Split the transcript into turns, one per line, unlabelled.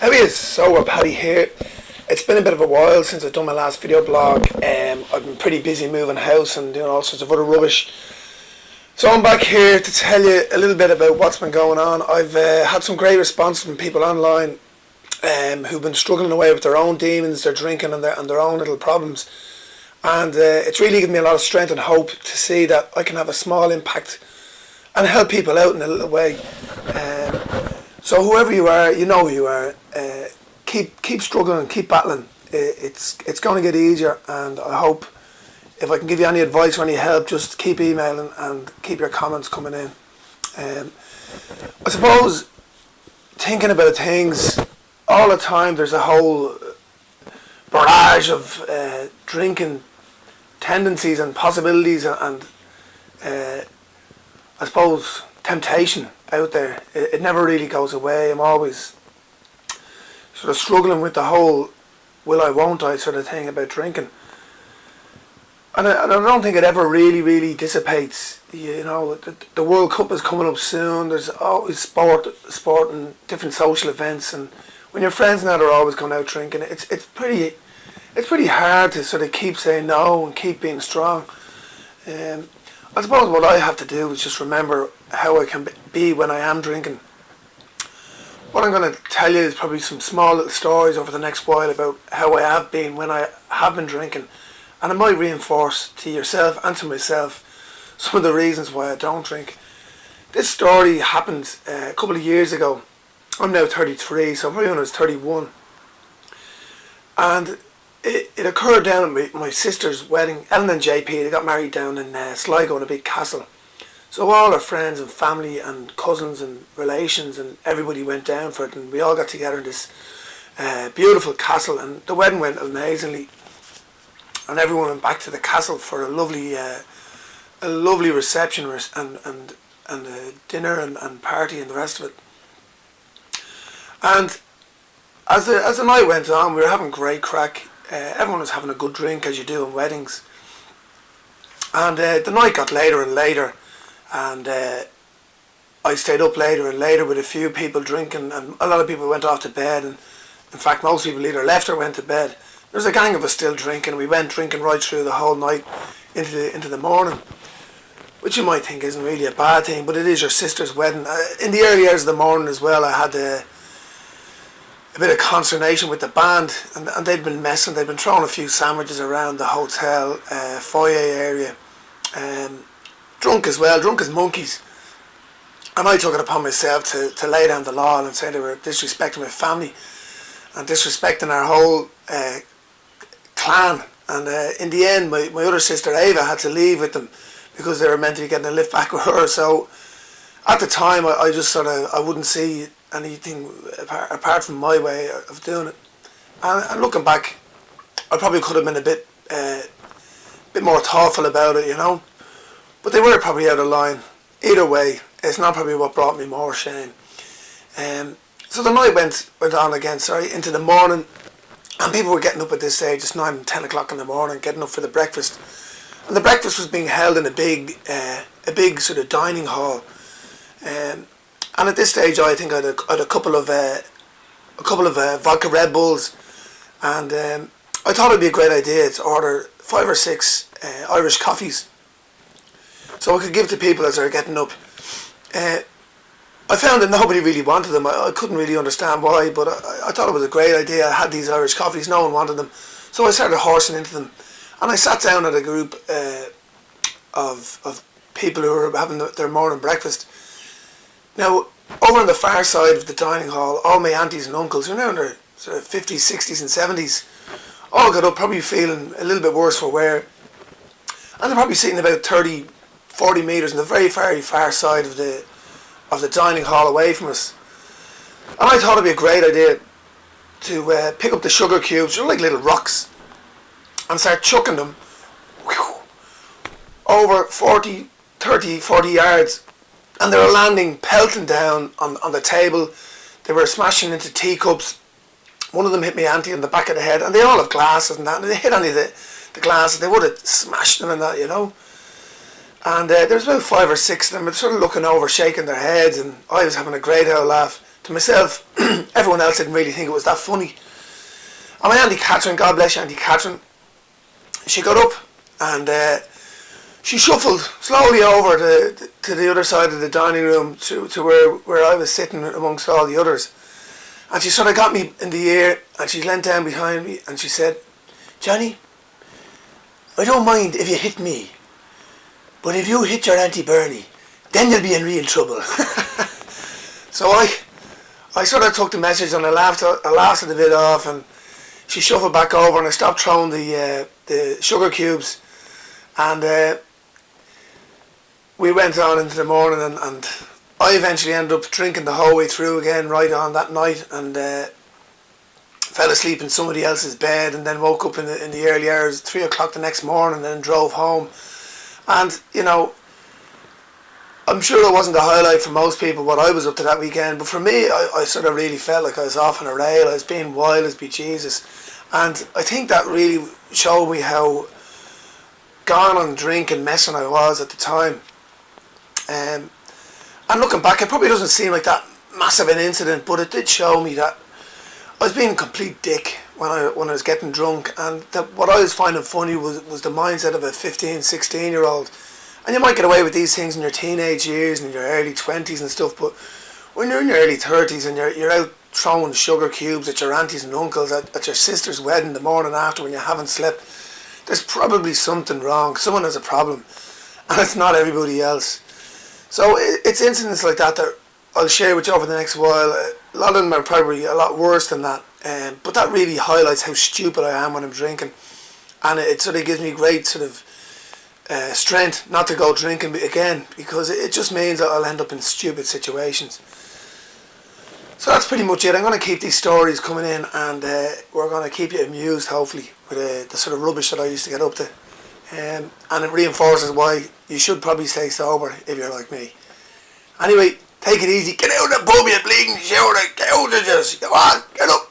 How is? So, Paddy here. It's been a bit of a while since I've done my last video blog. I've been pretty busy moving house and doing all sorts of other rubbish. So I'm back here to tell you a little bit about what's been going on. I've had some great response from people online who've been struggling away with their own demons, their drinking and their own little problems. And it's really given me a lot of strength and hope to see that I can have a small impact and help people out in a little way. So whoever you are, you know who you are. Keep struggling, keep battling. It's going to get easier, and I hope if I can give you any advice or any help, just keep emailing and keep your comments coming in. I suppose thinking about things all the time, there's a whole barrage of drinking tendencies and possibilities and I suppose temptation out there. It never really goes away. I'm always sort of struggling with the whole will I won't I sort of thing about drinking, and I don't think it ever really dissipates. You know, the World Cup is coming up soon. There's always sport and different social events, and when your friends now are always going out drinking, it's pretty hard to sort of keep saying no and keep being strong. I suppose what I have to do is just remember how I can be when I am drinking. What I'm going to tell you is probably some small little stories over the next while about how I have been when I have been drinking, and it might reinforce to yourself and to myself some of the reasons why I don't drink. This story happened a couple of years ago. I'm now 33, so probably when I was 31, and it occurred down at my sister's wedding. Ellen and JP, they got married down in Sligo in a big castle. So all our friends and family and cousins and relations and everybody went down for it, and we all got together in this beautiful castle, and the wedding went amazingly. And everyone went back to the castle for a lovely reception and a dinner and party and the rest of it. And as the night went on, we were having great crack. Everyone was having a good drink, as you do in weddings. And the night got later and later, and I stayed up later and later with a few people drinking, and a lot of people went off to bed, and in fact most people either left or went to bed. There was a gang of us still drinking. We went drinking right through the whole night into the morning, which you might think isn't really a bad thing, but it is your sister's wedding. In the early hours of the morning as well, I had a bit of consternation with the band, and they'd been messing. They'd been throwing a few sandwiches around the hotel foyer area, drunk as well, drunk as monkeys. And I took it upon myself to lay down the law and say they were disrespecting my family and disrespecting our whole clan. And in the end, my other sister Ava had to leave with them because they were meant to be getting a lift back with her. So at the time, I just sort of, I wouldn't see anything apart from my way of doing it. And looking back, I probably could have been a bit more thoughtful about it, you know. But they were probably out of line. Either way, it's not probably what brought me more shame. So the night went on again, into the morning, and people were getting up at this stage. It's 9 and 10 o'clock in the morning, getting up for the breakfast. And the breakfast was being held in a big sort of dining hall. And at this stage, I think I had a couple of vodka Red Bulls, and I thought it'd be a great idea to order 5 or 6 Irish coffees, so I could give to people as they were getting up. I found that nobody really wanted them. I couldn't really understand why, but I thought it was a great idea. I had these Irish coffees, no one wanted them, so I started horsing into them, and I sat down at a group of people who were having their morning breakfast. Now, over on the far side of the dining hall, all my aunties and uncles, who are now in their sort of 50s, 60s and 70s, all got up probably feeling a little bit worse for wear. And they're probably sitting about 30, 40 metres on the very far side of the dining hall away from us. And I thought it'd be a great idea to pick up the sugar cubes, like little rocks, and start chucking them over 40 yards. And they were landing, pelting down on the table. They were smashing into teacups. One of them hit my auntie on the back of the head, and they all have glasses and that, and they hit any of the glasses, they would have smashed them and that, you know. And there was about 5 or 6 of them, sort of looking over, shaking their heads, and I was having a great old laugh. to myself, everyone else didn't really think it was that funny. And my Auntie Catherine, God bless you, Auntie Catherine, she got up and she shuffled slowly over to the other side of the dining room to where I was sitting amongst all the others. And she sort of got me in the ear and she leant down behind me and she said, "Johnny, I don't mind if you hit me, but if you hit your Auntie Bernie, then you'll be in real trouble." So I sort of took the message and I laughed it a bit off, and she shuffled back over and I stopped throwing the sugar cubes, and we went on into the morning, and I eventually ended up drinking the whole way through again right on that night, and fell asleep in somebody else's bed, and then woke up in the early hours, 3 o'clock the next morning, and then drove home. And you know, I'm sure it wasn't the highlight for most people what I was up to that weekend, but for me, I sort of really felt like I was off on a rail. I was being wild as be Jesus, and I think that really showed me how gone on drink and messing I was at the time. And looking back, it probably doesn't seem like that massive an incident, but it did show me that I was being a complete dick when I was getting drunk, and what I was finding funny was the mindset of a 15, 16-year-old. And you might get away with these things in your teenage years and in your early 20s and stuff, but when you're in your early 30s and you're out throwing sugar cubes at your aunties and uncles at your sister's wedding the morning after when you haven't slept, there's probably something wrong. Someone has a problem, and it's not everybody else. So it's incidents like that I'll share with you over the next while. A lot of them are probably a lot worse than that, but that really highlights how stupid I am when I'm drinking, and it sort of gives me great sort of strength not to go drinking again, because it just means that I'll end up in stupid situations. So that's pretty much it. I'm going to keep these stories coming in, and we're going to keep you amused, hopefully, with the sort of rubbish that I used to get up to. And it reinforces why you should probably stay sober if you're like me. Anyway, take it easy. Get out of the pub, you bleeding shouter. Get out of this. Come on, get up.